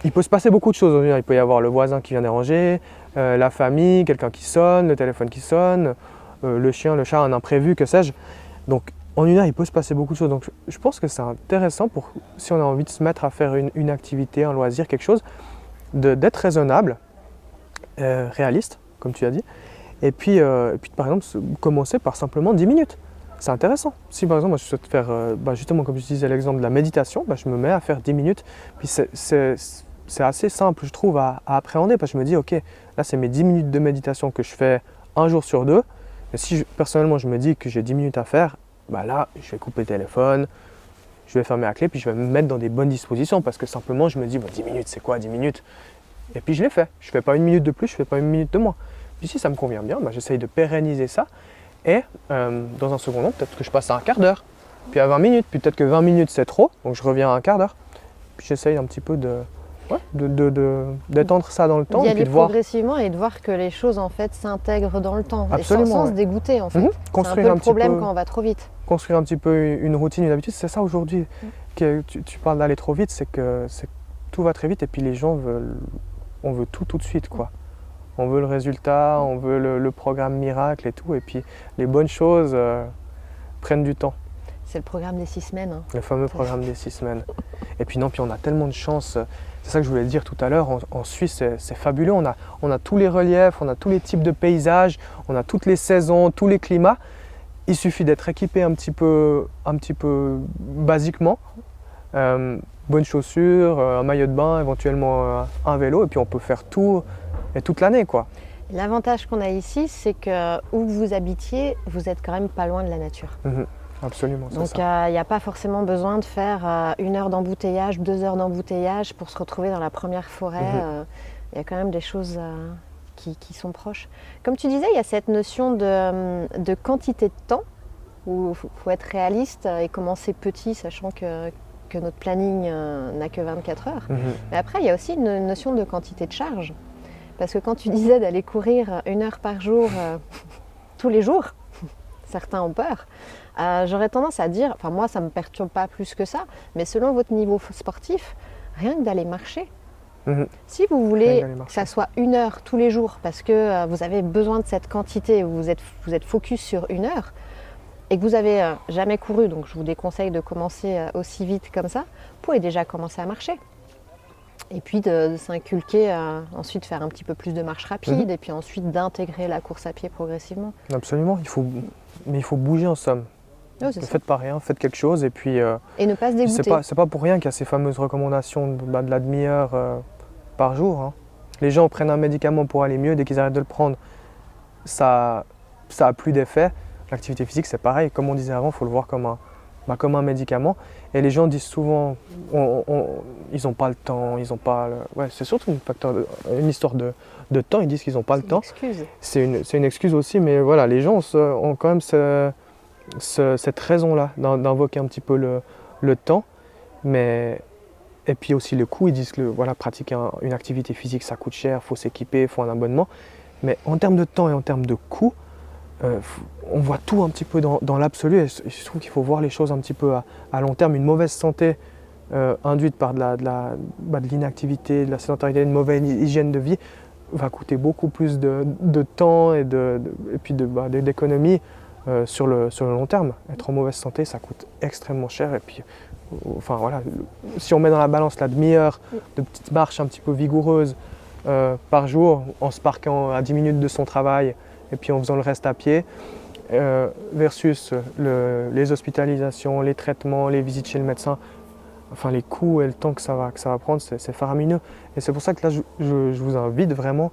Il peut se passer beaucoup de choses. Il peut y avoir le voisin qui vient déranger, la famille, quelqu'un qui sonne, le téléphone qui sonne, le chien, le chat, un imprévu, que sais-je. Donc en 1 heure, il peut se passer beaucoup de choses. Donc je pense que c'est intéressant si on a envie de se mettre à faire une activité, un loisir, quelque chose, d'être raisonnable, réaliste, comme tu as dit, et puis par exemple commencer par simplement 10 minutes. C'est intéressant. Si par exemple moi, je souhaite faire, justement comme je disais l'exemple de la méditation, je me mets à faire 10 minutes, puis c'est assez simple je trouve à appréhender, parce que je me dis ok, là c'est mes 10 minutes de méditation que je fais un jour sur 2, et si personnellement je me dis que j'ai 10 minutes à faire, là je vais couper le téléphone, je vais fermer la clé, puis je vais me mettre dans des bonnes dispositions, parce que simplement je me dis 10 minutes c'est quoi 10 minutes, et puis je l'ai fait. Je ne fais pas 1 minute de plus, je ne fais pas 1 minute de moins. Puis si ça me convient bien, j'essaye de pérenniser ça, et dans un second temps, peut-être que je passe à un quart d'heure, puis à 20 minutes, puis peut-être que 20 minutes c'est trop, donc je reviens à un quart d'heure, puis j'essaye un petit peu d'étendre ça dans le temps. D'y aller progressivement et de voir que les choses en fait s'intègrent dans le temps. Absolument, et sans se dégoûter en fait. C'est un peu le problème quand on va trop vite. Construire un petit peu une routine, une habitude, c'est ça aujourd'hui. Tu parles d'aller trop vite, c'est que tout va très vite et puis les gens on veut tout de suite quoi. On veut le résultat, on veut le programme miracle et tout, et puis les bonnes choses prennent du temps. C'est le programme des 6 semaines. Hein. Le fameux programme des 6 semaines. Et puis non, puis on a tellement de chance. C'est ça que je voulais dire tout à l'heure. En Suisse, c'est fabuleux. On a tous les reliefs, on a tous les types de paysages, on a toutes les saisons, tous les climats. Il suffit d'être équipé un petit peu basiquement. Bonnes chaussures, un maillot de bain, éventuellement un vélo, et puis on peut faire tout et toute l'année quoi. L'avantage qu'on a ici, c'est que où vous habitiez, vous êtes quand même pas loin de la nature. Absolument. Donc il n'y a pas forcément besoin de faire 1 heure d'embouteillage, 2 heures d'embouteillage pour se retrouver dans la première forêt. Il y a quand même des choses qui sont proches. Comme tu disais, il y a cette notion de quantité de temps où il faut être réaliste et commencer petit, sachant que notre planning n'a que 24 heures. Mais après, il y a aussi une notion de quantité de charge. Parce que quand tu disais d'aller courir 1 heure par jour tous les jours, certains ont peur, j'aurais tendance à dire, enfin moi ça ne me perturbe pas plus que ça, mais selon votre niveau sportif, rien que d'aller marcher, Si vous voulez Rien d'aller que marcher. ça soit 1 heure tous les jours parce que vous avez besoin de cette quantité, vous êtes focus sur 1 heure et que vous n'avez jamais couru, donc je vous déconseille de commencer aussi vite comme ça, vous pouvez déjà commencer à marcher. Et puis de s'inculquer, ensuite faire un petit peu plus de marche rapide et puis ensuite d'intégrer la course à pied progressivement. Absolument, mais il faut bouger en somme. Oh, Ne c'est ça. faites pas rien, faites quelque chose et puis Et ne pas se dégoûter. c'est pas pour rien qu'il y a ces fameuses recommandations de la demi-heure par jour. Hein. Les gens prennent un médicament pour aller mieux, dès qu'ils arrêtent de le prendre, ça a plus d'effet. L'activité physique c'est pareil, comme on disait avant, il faut le voir comme un médicament. Et les gens disent souvent, ils n'ont pas le temps, ils ont pas... Ouais, c'est surtout une histoire de temps, ils disent qu'ils n'ont pas le temps. C'est une excuse. C'est une excuse aussi, mais voilà, les gens ont quand même cette raison-là d'invoquer un petit peu le temps. Et puis aussi le coût, ils disent que voilà, pratiquer une activité physique, ça coûte cher, il faut s'équiper, il faut un abonnement. Mais en termes de temps et en termes de coût, on voit tout un petit peu dans l'absolu et je trouve qu'il faut voir les choses un petit peu à long terme. Une mauvaise santé induite par de l'inactivité, de la sédentarité, une mauvaise hygiène de vie va coûter beaucoup plus de temps et puis d'économie sur le long terme. Être en mauvaise santé, ça coûte extrêmement cher et puis enfin voilà, si on met dans la balance la demi-heure de petites marches un petit peu vigoureuses par jour en se parquant à 10 minutes de son travail et puis en faisant le reste à pied versus les hospitalisations, les traitements, les visites chez le médecin, enfin les coûts et le temps que ça va prendre, c'est faramineux. Et c'est pour ça que là je vous invite vraiment,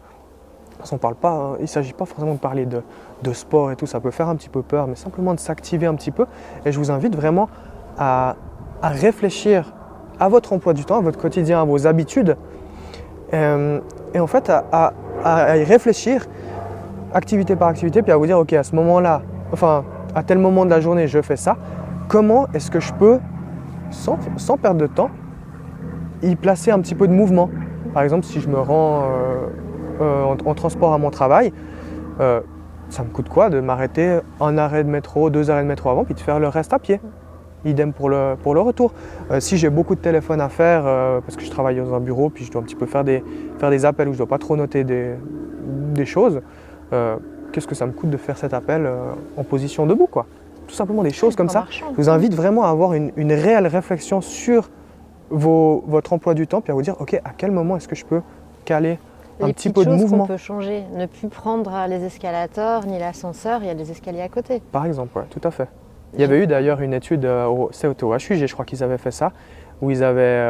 on parle pas, hein, il ne s'agit pas forcément de parler de sport et tout, ça peut faire un petit peu peur, mais simplement de s'activer un petit peu. Et je vous invite vraiment à réfléchir à votre emploi du temps, à votre quotidien, à vos habitudes, et en fait à y réfléchir activité par activité, puis à vous dire ok, à ce moment-là, enfin à tel moment de la journée je fais ça, comment est-ce que je peux, sans perdre de temps, y placer un petit peu de mouvement. Par exemple, si je me rends en transport à mon travail, ça me coûte quoi de m'arrêter un arrêt de métro, 2 arrêts de métro avant, puis de faire le reste à pied. Idem pour le retour. Si j'ai beaucoup de téléphones à faire, parce que je travaille dans un bureau, puis je dois un petit peu faire des appels où je ne dois pas trop noter des choses, qu'est-ce que ça me coûte de faire cet appel en position debout, quoi. Tout simplement des choses comme ça. Marchant. Je vous invite vraiment à avoir une réelle réflexion sur votre emploi du temps, puis à vous dire ok, à quel moment est-ce que je peux caler un Les petit petites peu de choses mouvement, qu'on peut changer, ne plus prendre les escalators ni l'ascenseur, il y a des escaliers à côté. par exemple. Ouais, tout à fait. Il y avait eu d'ailleurs une étude, c'était au HUG, je crois qu'ils avaient fait ça, où ils avaient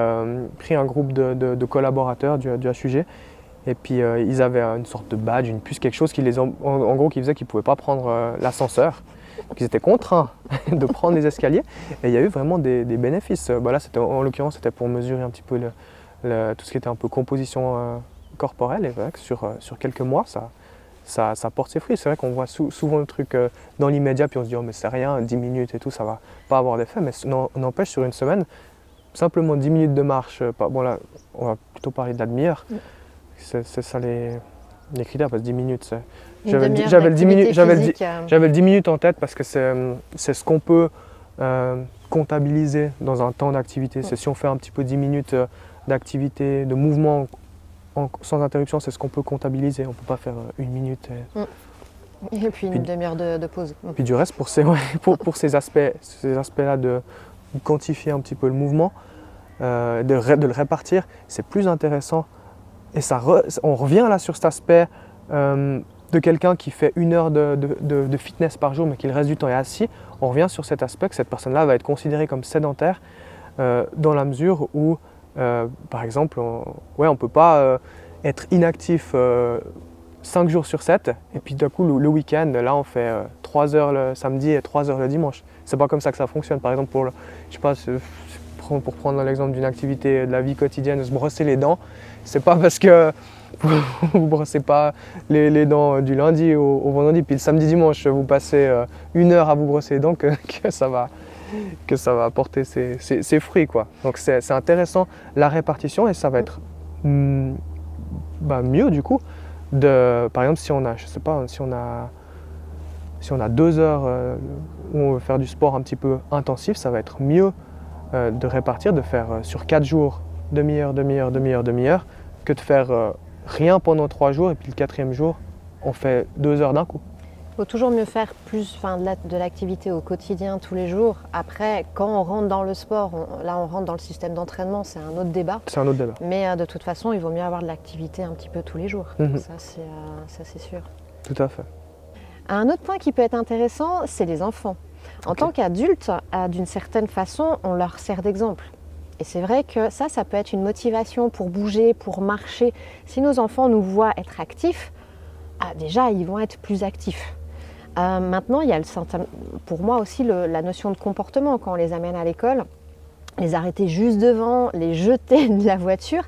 pris un groupe de collaborateurs du HUG, et puis ils avaient une sorte de badge, une puce, quelque chose qui en gros qui faisait qu'ils ne pouvaient pas prendre l'ascenseur. Donc ils étaient contraints de prendre les escaliers, et il y a eu vraiment des bénéfices. Là, en l'occurrence, c'était pour mesurer un petit peu tout ce qui était un peu composition corporelle, et voilà que sur quelques mois, ça porte ses fruits. C'est vrai qu'on voit souvent le truc dans l'immédiat, puis on se dit oh mais c'est rien, 10 minutes et tout, ça va pas avoir d'effet, mais n'empêche sur une semaine, simplement 10 minutes de marche, bon là on va plutôt parler de la demi-heure, c'est ça les critères, parce que 10 minutes c'est... J'avais le 10 minutes en tête parce que c'est ce qu'on peut comptabiliser dans un temps d'activité. C'est si on fait un petit peu 10 minutes d'activité, de mouvement sans interruption, c'est ce qu'on peut comptabiliser. On ne peut pas faire 1 minute. Et puis une demi-heure de pause. Puis du reste, pour ces aspects-là de quantifier un petit peu le mouvement, de le répartir, c'est plus intéressant. Et on revient là sur cet aspect de quelqu'un qui fait 1 heure de fitness par jour, mais qui le reste du temps est assis. On revient sur cet aspect que cette personne-là va être considérée comme sédentaire dans la mesure où par exemple, on ne peut pas être inactif 5 jours sur 7 et puis d'un coup le week-end, là on fait 3 heures le samedi et 3 heures le dimanche. C'est pas comme ça que ça fonctionne. Par exemple, pour prendre l'exemple d'une activité de la vie quotidienne, de se brosser les dents, c'est pas parce que vous ne brossez pas les dents du lundi au vendredi, puis le samedi dimanche vous passez 1 heure à vous brosser les dents que ça va porter ses fruits, quoi. Donc c'est intéressant la répartition, et ça va être mieux du coup par exemple si on a, je sais pas, si on a 2 heures où on veut faire du sport un petit peu intensif, ça va être mieux de répartir, de faire sur 4 jours demi-heure, demi-heure, demi-heure, demi-heure, que de faire rien pendant 3 jours et puis le 4e jour, on fait 2 heures d'un coup. Il faut toujours mieux faire plus de l'activité au quotidien, tous les jours. Après, quand on rentre dans le sport, on rentre dans le système d'entraînement, c'est un autre débat. C'est un autre débat. Mais de toute façon, il vaut mieux avoir de l'activité un petit peu tous les jours. Ça, c'est sûr. Tout à fait. Un autre point qui peut être intéressant, c'est les enfants. En tant qu'adultes, d'une certaine façon, on leur sert d'exemple. Et c'est vrai que ça peut être une motivation pour bouger, pour marcher. Si nos enfants nous voient être actifs, déjà, ils vont être plus actifs. Maintenant, il y a pour moi aussi la notion de comportement. Quand on les amène à l'école, les arrêter juste devant, les jeter de la voiture,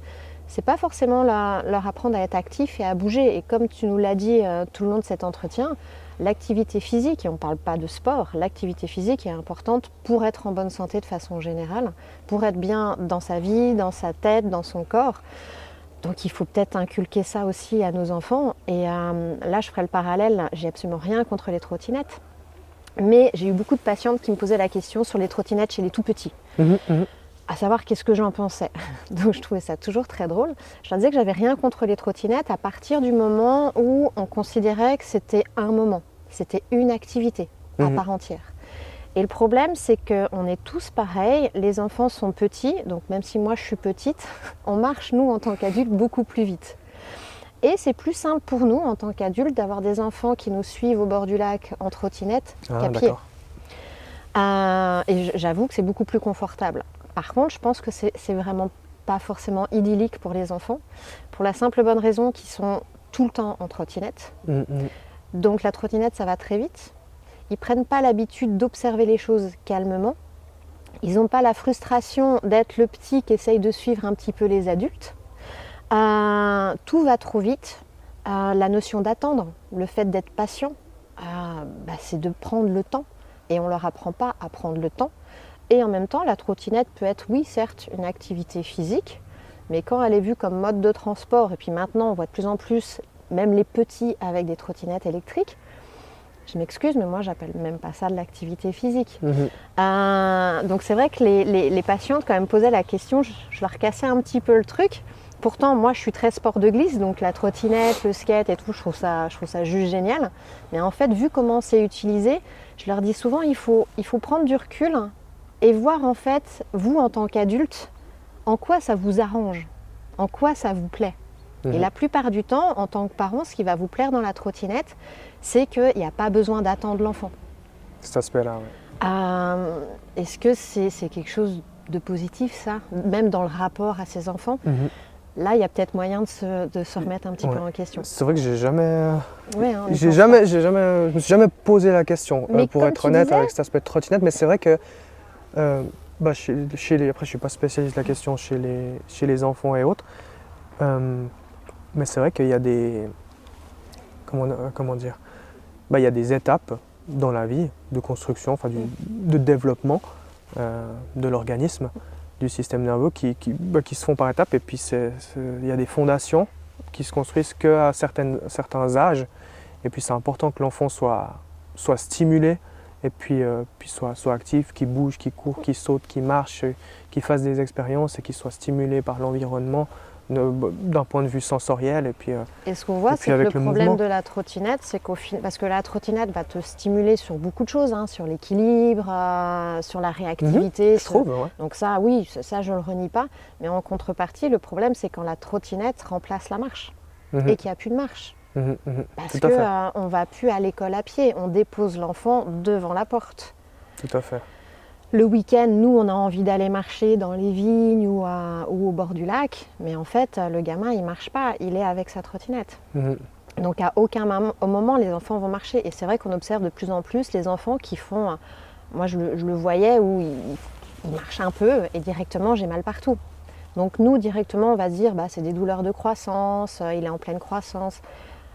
c'est pas forcément leur apprendre à être actifs et à bouger. Et comme tu nous l'as dit tout le long de cet entretien, l'activité physique, et on ne parle pas de sport, l'activité physique est importante pour être en bonne santé de façon générale, pour être bien dans sa vie, dans sa tête, dans son corps. Donc il faut peut-être inculquer ça aussi à nos enfants. Et là, je ferai le parallèle, j'ai absolument rien contre les trottinettes. Mais j'ai eu beaucoup de patientes qui me posaient la question sur les trottinettes chez les tout petits. À savoir qu'est-ce que j'en pensais. Donc je trouvais ça toujours très drôle. Je leur disais que j'avais rien contre les trottinettes à partir du moment où on considérait que c'était un moment, c'était une activité à part entière. Et le problème, c'est qu'on est tous pareils, les enfants sont petits, donc même si moi je suis petite, on marche, nous, en tant qu'adultes, beaucoup plus vite. Et c'est plus simple pour nous, en tant qu'adultes, d'avoir des enfants qui nous suivent au bord du lac en trottinette qu'à pied. Et j'avoue que c'est beaucoup plus confortable. Par contre, je pense que c'est vraiment pas forcément idyllique pour les enfants, pour la simple bonne raison qu'ils sont tout le temps en trottinette. Donc la trottinette, ça va très vite. Ils ne prennent pas l'habitude d'observer les choses calmement. Ils n'ont pas la frustration d'être le petit qui essaye de suivre un petit peu les adultes. Tout va trop vite. La notion d'attendre, le fait d'être patient, c'est de prendre le temps. Et on ne leur apprend pas à prendre le temps. Et en même temps, la trottinette peut être, oui, certes, une activité physique, mais quand elle est vue comme mode de transport, et puis maintenant on voit de plus en plus, même les petits avec des trottinettes électriques, je m'excuse, mais moi j'appelle même pas ça de l'activité physique. Donc c'est vrai que les patientes, quand elles me posaient la question, je leur cassais un petit peu le truc. Pourtant, moi je suis très sport de glisse, donc la trottinette, le skate et tout, je trouve ça juste génial. Mais en fait, vu comment c'est utilisé, je leur dis souvent, il faut prendre du recul et voir en fait, vous en tant qu'adulte, en quoi ça vous arrange, en quoi ça vous plaît. Et la plupart du temps, en tant que parent, ce qui va vous plaire dans la trottinette, c'est qu'il n'y a pas besoin d'attendre l'enfant. Cet aspect-là, oui. Est-ce que c'est quelque chose de positif, ça, même dans le rapport à ses enfants? Là, il y a peut-être moyen de se remettre un petit peu en question. C'est vrai que j'ai jamais... je me suis jamais posé la question, pour être honnête, avec cet aspect de trottinette, mais c'est vrai que après, je ne suis pas spécialiste de la question chez les enfants et autres, mais c'est vrai qu'il y a des... Comment dire? Il y a des étapes dans la vie de construction, de développement de l'organisme, du système nerveux qui se font par étapes, et puis il y a des fondations qui se construisent qu'à certains âges, et puis c'est important que l'enfant soit stimulé, et puis soit actif, qu'il bouge, qu'il court, qu'il saute, qu'il marche, qu'il fasse des expériences et qu'il soit stimulé par l'environnement d'un point de vue sensoriel. Et ce qu'on voit, c'est que le problème de la trottinette, c'est parce que la trottinette va te stimuler sur beaucoup de choses, sur l'équilibre, sur la réactivité. Donc ça, oui, ça je ne le renie pas. Mais en contrepartie, le problème, c'est quand la trottinette remplace la marche et qu'il n'y a plus de marche. Parce qu'on ne va plus à l'école à pied, on dépose l'enfant devant la porte. Tout à fait. Le week-end, nous, on a envie d'aller marcher dans les vignes ou au bord du lac, mais en fait, le gamin, il ne marche pas, il est avec sa trottinette. Donc à aucun moment, les enfants vont marcher. Et c'est vrai qu'on observe de plus en plus les enfants qui font... Moi, je le voyais où ils marchent un peu et directement, j'ai mal partout. Donc nous, directement, on va se dire, c'est des douleurs de croissance, il est en pleine croissance.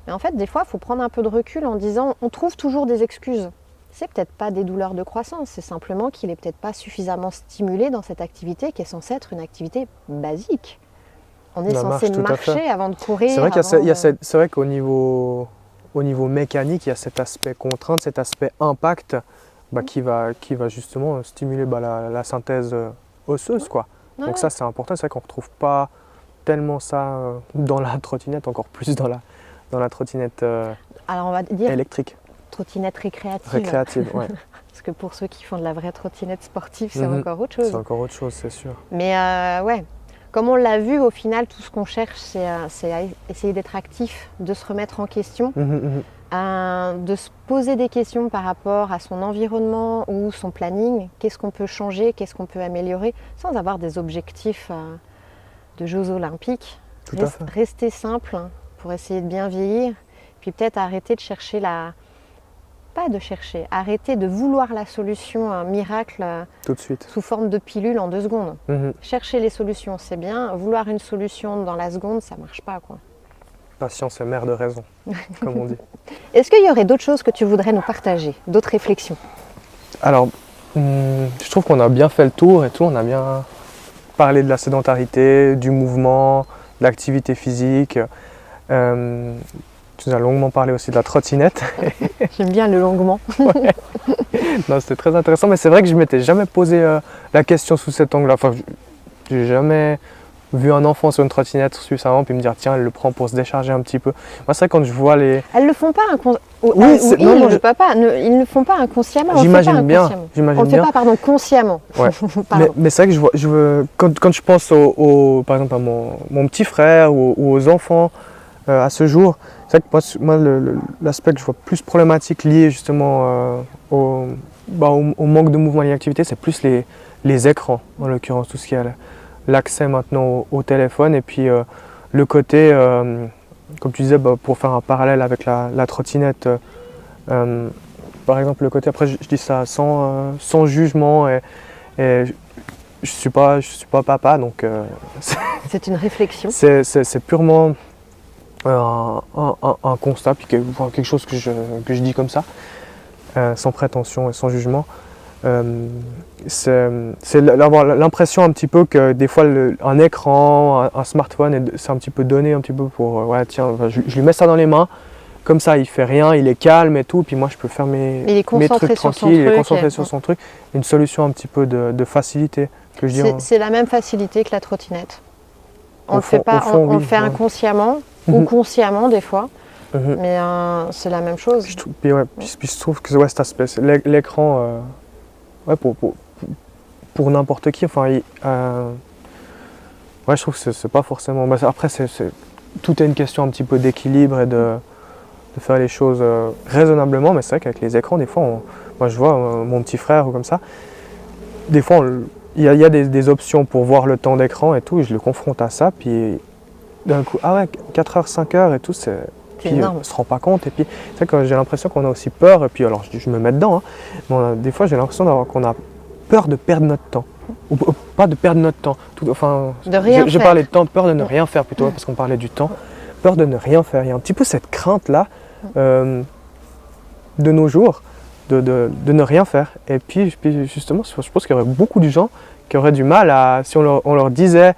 Mais en fait, des fois, il faut prendre un peu de recul en disant, on trouve toujours des excuses. C'est peut-être pas des douleurs de croissance, c'est simplement qu'il est peut-être pas suffisamment stimulé dans cette activité qui est censée être une activité basique. On est censé marcher avant de courir. C'est vrai qu'au niveau mécanique, il y a cet aspect contrainte, cet aspect impact qui va justement stimuler la synthèse osseuse, quoi. Donc ça, c'est important. C'est vrai qu'on ne retrouve pas tellement ça dans la trottinette, encore plus dans la trottinette Alors on va dire électrique, trottinette récréative. récréative. Ouais. Parce que pour ceux qui font de la vraie trottinette sportive, c'est Mhm. encore autre chose. C'est encore autre chose, c'est sûr. Mais ouais, comme on l'a vu, au final, tout ce qu'on cherche, c'est à essayer d'être actif, de se remettre en question, Mhm, mhm. de se poser des questions par rapport à son environnement ou son planning. Qu'est-ce qu'on peut changer, qu'est-ce qu'on peut améliorer, sans avoir des objectifs de Jeux olympiques. Tout à fait. Rester simple pour essayer de bien vieillir, puis peut-être arrêter de chercher arrêter de vouloir la solution miracle Tout de suite. sous forme de pilule en 2 secondes. Mhm. Chercher les solutions, c'est bien. Vouloir une solution dans la seconde, ça marche pas, quoi. Patience est mère de raison, comme on dit. Est-ce qu'il y aurait d'autres choses que tu voudrais nous partager, d'autres réflexions? Alors, je trouve qu'on a bien fait le tour et tout, on a bien parlé de la sédentarité, du mouvement, de l'activité physique. Tu nous as longuement parlé aussi de la trottinette. J'aime bien le longuement. Non, c'était très intéressant, mais c'est vrai que je ne m'étais jamais posé la question sous cet angle-là. Enfin, j'ai jamais vu un enfant sur une trottinette suivre sa rampe et me dire tiens, elle le prend pour se décharger un petit peu. Moi, c'est vrai quand je vois les... Elles le font pas inconsciemment. Oui, c'est- non, non, Ils ne le font pas inconsciemment. On le fait J'imagine pas bien, inconsciemment. j'imagine On le fait bien. pas, pardon, consciemment. Ouais. Pardon. Mais c'est vrai que quand je pense par exemple à mon petit frère ou aux enfants à ce jour, c'est vrai que moi l'aspect que je vois plus problématique lié justement au manque de mouvement et d'activité, c'est plus les écrans, en l'occurrence, tout ce qui est l'accès maintenant au téléphone et puis le côté, comme tu disais, pour faire un parallèle avec la trottinette, par exemple le côté, après je dis ça sans jugement et je suis pas papa, donc C'est une réflexion. c'est purement un constat, puis quelque chose que je dis comme ça, sans prétention et sans jugement. C'est d'avoir l'impression un petit peu que des fois un écran, un smartphone, c'est un petit peu donné un petit peu pour ouais tiens, je lui mets ça dans les mains, comme ça il fait rien, il est calme et tout, puis moi je peux faire Il est mes concentré trucs sur son tranquilles, il est truc, concentré et- sur son truc. Une solution un petit peu de facilité que je dis. C'est la même facilité que la trottinette. On Au le fait fond- pas, au fond, on le oui, fait ouais. inconsciemment ou Mhm. consciemment des fois, Mhm. mais c'est la même chose. Puis je trouve que ouais, cet aspect, l'écran, ouais, pour n'importe qui, enfin, ouais, je trouve que c'est pas forcément. Après, tout est une question un petit peu d'équilibre et de faire les choses raisonnablement, mais c'est vrai qu'avec les écrans, des fois, moi je vois mon petit frère ou comme ça, des fois, il y a des options pour voir le temps d'écran et tout, et je le confronte à ça, puis d'un coup, ah ouais, 4 heures, 5 heures et tout, puis énorme. on se rend pas compte, et puis c'est vrai que j'ai l'impression qu'on a aussi peur, et puis alors je me mets dedans, hein, mais des fois j'ai l'impression qu'on a peur de perdre notre temps, ou pas de perdre notre temps, enfin, De rien je faire. parlais de temps, peur de ne rien faire plutôt, parce qu'on parlait du temps, peur de ne rien faire, il y a un petit peu cette crainte-là de nos jours, de ne rien faire, et puis justement, je pense qu'il y aurait beaucoup de gens qui auraient du mal si on leur disait,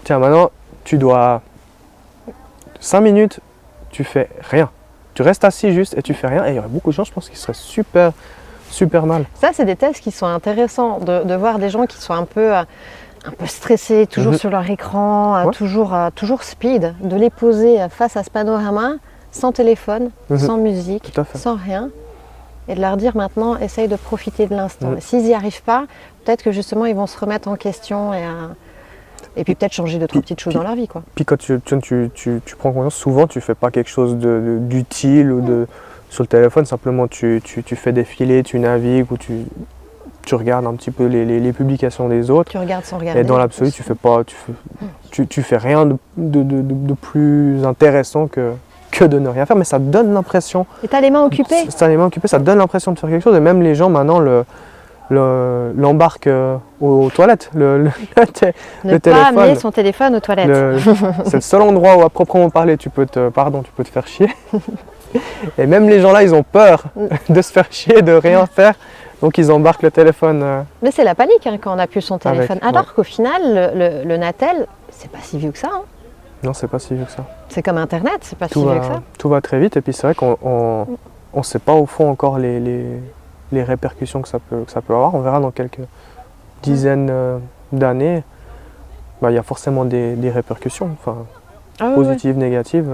tiens maintenant, tu dois 5 minutes, tu fais rien. Tu restes assis juste et tu fais rien. Et il y aurait beaucoup de gens, je pense, qui seraient super mal. Ça, c'est des tests qui sont intéressants, de voir des gens qui sont un peu stressés, toujours Mhm. sur leur écran, Ouais. toujours speed, de les poser face à ce panorama, sans téléphone, Mhm. sans musique, Tout à fait. sans rien, et de leur dire maintenant, essaye de profiter de l'instant. Mhm. Mais s'ils n'y arrivent pas, peut-être que justement, ils vont se remettre en question et puis peut-être changer deux, trois petites choses dans leur vie, quoi. Puis quand tu prends conscience, souvent tu fais pas quelque chose d'utile ou sur le téléphone, simplement tu fais défiler, tu navigues ou tu regardes un petit peu les publications des autres. Tu regardes sans regarder. Et dans l'absolu, tu fais rien de plus intéressant que de ne rien faire, mais ça donne l'impression, Et t'as les mains occupées. ça les mains occupées, ça donne l'impression de faire quelque chose, et même les gens maintenant l'embarquent aux toilettes, Ne pas téléphone, amener son téléphone aux toilettes. c'est le seul endroit où à proprement parler tu peux te faire chier. Et même les gens là, ils ont peur de se faire chier, de rien faire, donc ils embarquent le téléphone. Mais c'est la panique quand on a plus son téléphone. Avec, Alors qu'au final, le Natel, c'est pas si vieux que ça, hein. Non, c'est pas si vieux que ça. C'est comme Internet, c'est pas Tout si vieux que ça. va très vite, et puis c'est vrai qu'on ne sait pas au fond encore les répercussions que ça peut avoir. On verra dans quelques dizaines d'années. bah, y a forcément des répercussions, enfin, Ah ouais, positives, négatives,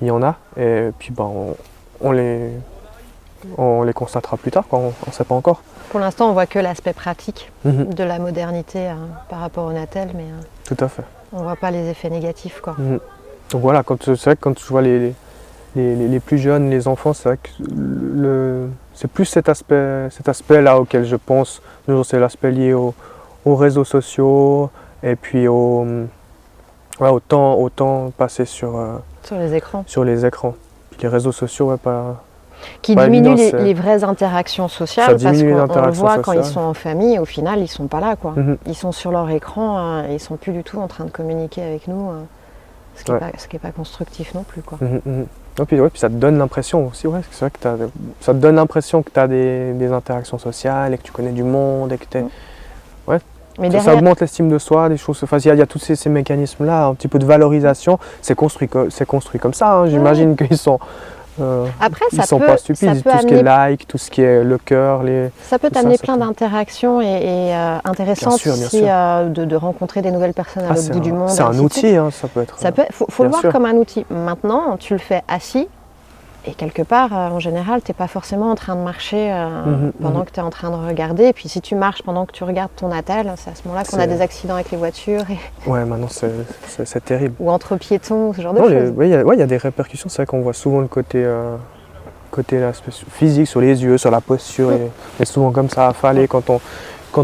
il y en a. Et puis bah, on les constatera plus tard, quoi. On ne sait pas encore. ouais. Pour l'instant, on voit que l'aspect pratique Mhm. de la modernité par rapport au natel, mais Tout à fait. on voit pas les effets négatifs, quoi. Mhm. Donc voilà, c'est vrai que quand je vois les plus jeunes, les enfants, c'est vrai que c'est plus cet aspect-là auquel je pense. C'est l'aspect lié aux réseaux sociaux et puis ouais, au temps passé sur Sur les écrans. les écrans. Puis les réseaux sociaux, ouais, pas. Qui Pas diminue évident, les vraies interactions Ça sociales, parce diminue les qu'on le interactions voit quand ils sociales. sont en famille, au final, ils sont pas là, quoi. Mhm. Ils sont sur leur écran et ils sont plus du tout en train de communiquer avec nous, ce qui Ouais. est pas constructif non plus, quoi. Mhm, mhm. Et puis, ouais, puis ça te donne l'impression aussi, ouais, c'est vrai que ça te donne l'impression que tu as des interactions sociales et que tu connais du monde et que t'es. Mais Ça augmente l'estime de soi, des choses. Enfin, il y a tous ces mécanismes-là, un petit peu de valorisation. C'est construit comme ça, hein. J'imagine qu'ils sont. Après, Ils sont pas stupides. Tout ce qui est like, tout ce qui est le cœur, ça peut tout ça, t'amener ça plein peut- d'interactions et intéressantes Bien sûr, bien aussi, sûr. de rencontrer des nouvelles personnes à Ah, l'autre bout du monde. c'est un ainsi de suite. outil, hein, ça peut être. Faut le bien voir sûr. comme un outil. Maintenant, tu le fais assis et quelque part, en général, tu n'es pas forcément en train de marcher pendant que tu es en train de regarder. Et puis si tu marches pendant que tu regardes ton attel, c'est à ce moment-là qu'on a des accidents avec les voitures Ouais, maintenant c'est terrible. ou entre piétons, ce genre de Non, choses. il y a des répercussions. C'est vrai qu'on voit souvent le côté l'aspect physique, sur les yeux, sur la posture, et souvent comme ça affalé quand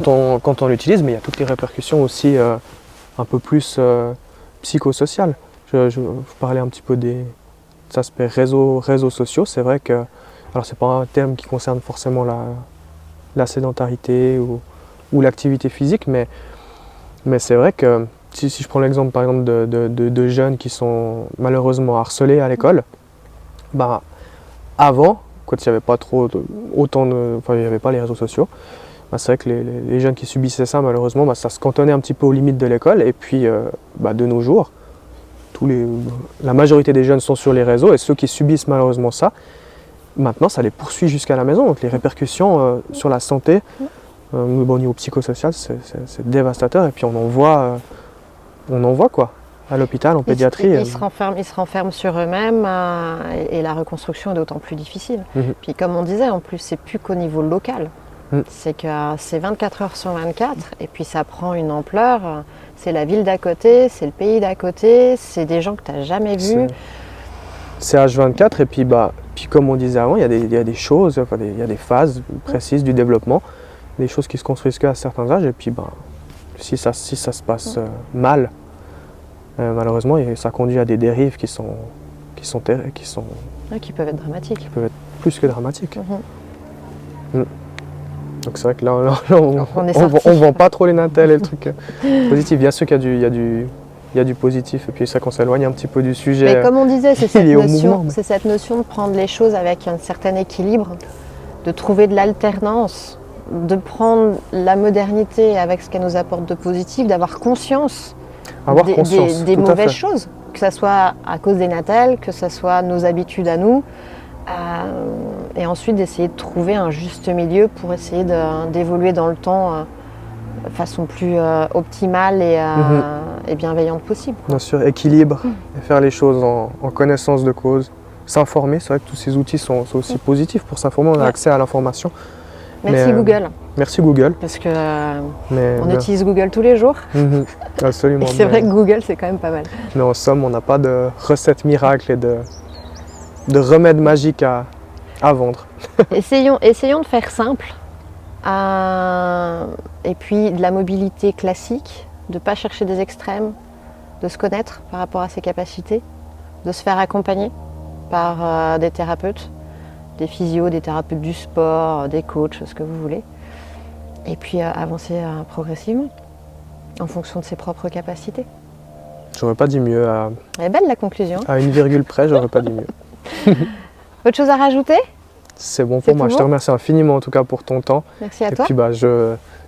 on l'utilise, mais il y a toutes les répercussions aussi un peu plus psychosociales. Je parlais un petit peu des aspects réseaux sociaux. C'est vrai que, alors c'est pas un terme qui concerne forcément la sédentarité ou l'activité physique, mais c'est vrai que si je prends l'exemple par exemple de jeunes qui sont malheureusement harcelés à l'école, bah, avant, quand il n'y avait pas il n'y avait pas les réseaux sociaux, bah, c'est vrai que les jeunes qui subissaient ça, malheureusement, bah, ça se cantonnait un petit peu aux limites de l'école. Et puis, bah, de nos jours, la majorité des jeunes sont sur les réseaux, et ceux qui subissent malheureusement ça, maintenant, ça les poursuit jusqu'à la maison. Donc, les répercussions sur la santé, au niveau psychosocial, c'est dévastateur. Et puis, on en voit quoi. À l'hôpital, en pédiatrie. Ils se renferment sur eux-mêmes et la reconstruction est d'autant plus difficile. Puis comme on disait, en plus, c'est plus qu'au niveau local. C'est que c'est 24 heures sur 24 et puis ça prend une ampleur. C'est la ville d'à côté, c'est le pays d'à côté, c'est des gens que tu n'as jamais vus. C'est H24 et puis, puis comme on disait avant, il y a des choses, enfin, il y a des phases précises du développement, des choses qui se construisent qu'à certains âges et puis si ça se passe mal, malheureusement, ça conduit à des dérives qui peuvent être dramatiques. peuvent être plus que dramatiques. Donc c'est vrai que là on vend pas trop les natels et le truc positif. Bien sûr qu'il y a du positif, et puis ça qu'on s'éloigne un petit peu du sujet. Mais comme on disait, c'est c'est cette notion de prendre les choses avec un certain équilibre, de trouver de l'alternance, de prendre la modernité avec ce qu'elle nous apporte de positif, d'avoir conscience des mauvaises choses, que ce soit à cause des natels, que ce soit nos habitudes à nous, et ensuite d'essayer de trouver un juste milieu pour essayer d'évoluer dans le temps de façon plus optimale et bienveillante possible. Bien sûr, équilibre, et faire les choses en connaissance de cause, s'informer. C'est vrai que tous ces outils sont aussi positifs pour s'informer, on a accès à l'information. Merci Google. Merci Google. Parce que on utilise Google tous les jours. Absolument. Et c'est vrai que Google, c'est quand même pas mal. Mais en somme, on n'a pas de recette miracle et de remède magique à vendre. Essayons de faire simple. Et puis de la mobilité classique, de ne pas chercher des extrêmes, de se connaître par rapport à ses capacités, de se faire accompagner par des thérapeutes, des physios, des thérapeutes du sport, des coachs, ce que vous voulez. Et puis avancer progressivement en fonction de ses propres capacités. J'aurais pas dit mieux. Elle est belle la conclusion. À une virgule près, j'aurais pas dit mieux. Autre chose à rajouter ? C'est bon pour moi. Je te remercie infiniment en tout cas pour ton temps. Merci à toi. Et puis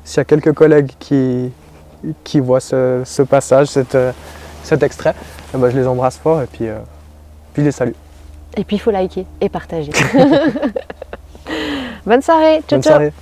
s'il y a quelques collègues qui voient ce passage, cet extrait, je les embrasse fort et puis je les salue. Et puis il faut liker et partager. Bonne soirée. Ciao, Bonne soirée.